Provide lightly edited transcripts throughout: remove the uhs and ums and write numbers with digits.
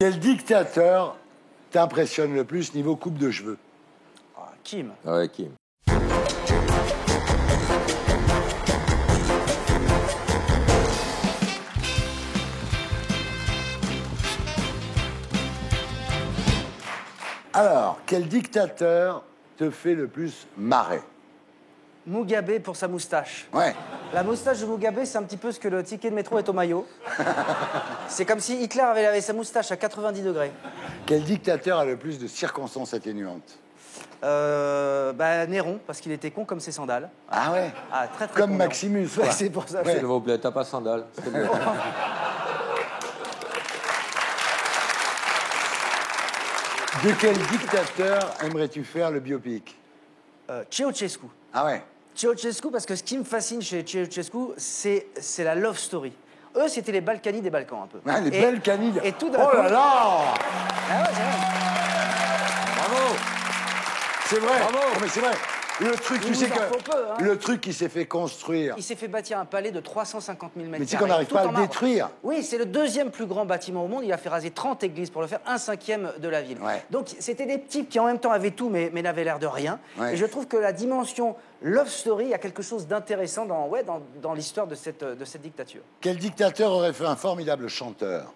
Quel dictateur t'impressionne le plus niveau coupe de cheveux? Kim. Ah ouais, Kim. Alors, quel dictateur te fait le plus marrer? Mugabe pour sa moustache. Ouais. La moustache de Mugabe, c'est un petit peu ce que le ticket de métro est au maillot. C'est comme si Hitler avait lavé sa moustache à 90 degrés. Quel dictateur a le plus de circonstances atténuantes? Néron, parce qu'il était con comme ses sandales. Ah ouais? Ah, très très Comme con, Maximus, Néron. quoi. Ouais, c'est pour ça. Ouais. S'il vous plaît, t'as pas sandales. S'il vous plaît. De quel dictateur aimerais-tu faire le biopic? Ceausescu. Ah ouais? Ceausescu, parce que ce qui me fascine chez Ceausescu, c'est la love story. Eux, c'était les Balkany des Balkans, un peu. Ah, les Balkany. Et tout d'un Oh coup... là là! Ah ouais, c'est vrai. Bravo! C'est vrai. Bravo. Oh, mais c'est vrai. Le truc, Il tu sais nous en faut peu, hein. le truc qui s'est fait construire. Il s'est fait bâtir un palais de 350 000 mètres. Mais tu sais qu'on n'arrive tout pas à en le marbre. détruire. Oui, c'est le deuxième plus grand bâtiment au monde. Il a fait raser 30 églises pour le faire, 1/5 de la ville. Ouais. Donc, c'était des types qui, en même temps, avaient tout, mais n'avaient l'air de rien. Ouais. Et je trouve que la dimension love story, il y a quelque chose d'intéressant dans l'histoire de cette dictature. Quel dictateur aurait fait un formidable chanteur?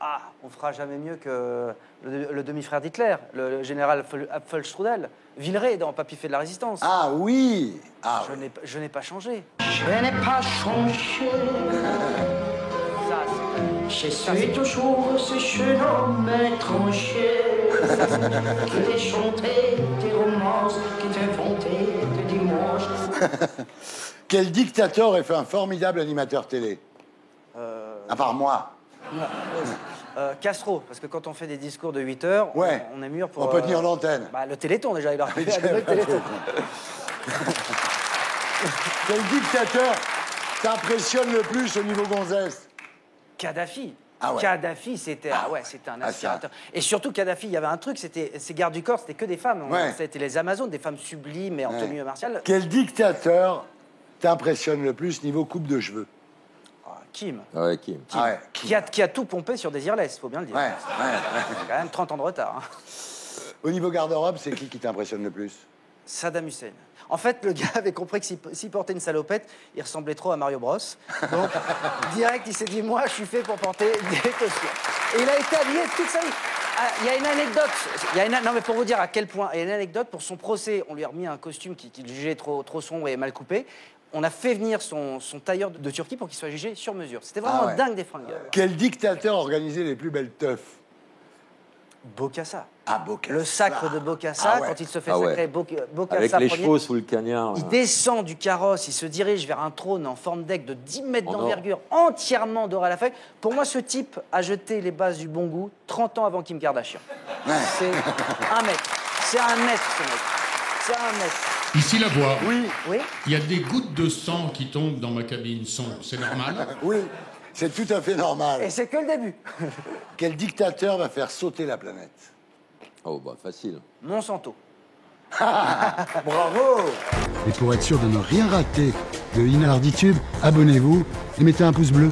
Ah, on fera jamais mieux que le demi-frère d'Hitler, le général Apfelstrudel. Villeray dans Papy fait de la résistance. Ah oui! Ah, oui. Je n'ai pas changé. Je n'ai pas changé, Ça, je suis toujours ce jeune homme étranger qui t'a chanté des romances, qui t'a vanté de dimanche. Quel dictateur aurait fait un formidable animateur télé? À part moi. Castro, parce que quand on fait des discours de 8 heures, Ouais. on est mûr pour... On peut tenir l'antenne. Le Téléthon, déjà, il aurait fait un nouvel Téléthon. Quel dictateur t'impressionne le plus au niveau gonzesse? Kadhafi. Ah ouais. Kadhafi, c'était c'était un aspirateur. Et surtout, Kadhafi, il y avait un truc, c'était ces gardes du corps, c'était que des femmes. Ouais. C'était les Amazones, des femmes sublimes et en tenue martiale. Quel dictateur t'impressionne le plus niveau coupe de cheveux? Kim. Ah ouais, Kim. Ah ouais. Qui a tout pompé sur Désirless, faut bien le dire. Ouais. C'est quand même 30 ans de retard. Hein. Au niveau garde-robe, c'est qui t'impressionne le plus? Saddam Hussein. En fait, le gars avait compris que s'il portait une salopette, il ressemblait trop à Mario Bros. Donc, direct, il s'est dit, moi, je suis fait pour porter des costumes. Et il a été habillé toute sa vie. Ah, il y a une anecdote. Non, mais pour vous dire à quel point. Il y a une anecdote, pour son procès, on lui a remis un costume qu'il jugeait trop sombre et mal coupé. On a fait venir son tailleur de Turquie pour qu'il soit jugé sur mesure. C'était vraiment dingue des fringues. Quel dictateur organisait les plus belles teufs? Bokassa. Ah, Bokassa. Le sacre de Bokassa, Ah ouais. quand il se fait Ah ouais. sacrer Bokassa Avec les premier, chevaux sous le cagnard. il descend du carrosse, il se dirige vers un trône en forme d'aigle de 10 mètres En or. d'envergure, entièrement doré à la feuille. Pour moi, ce type a jeté les bases du bon goût 30 ans avant Kim Kardashian. C'est un mec. C'est un maître, ce mec. C'est un maître. Ici la voix. Oui, Oui? Il y a des gouttes de sang qui tombent dans ma cabine. C'est normal? oui, c'est tout à fait normal. Et c'est que le début. Quel dictateur va faire sauter la planète? Oh, bah, facile. Monsanto. Bravo! Et pour être sûr de ne rien rater de Inarditube, abonnez-vous et mettez un pouce bleu.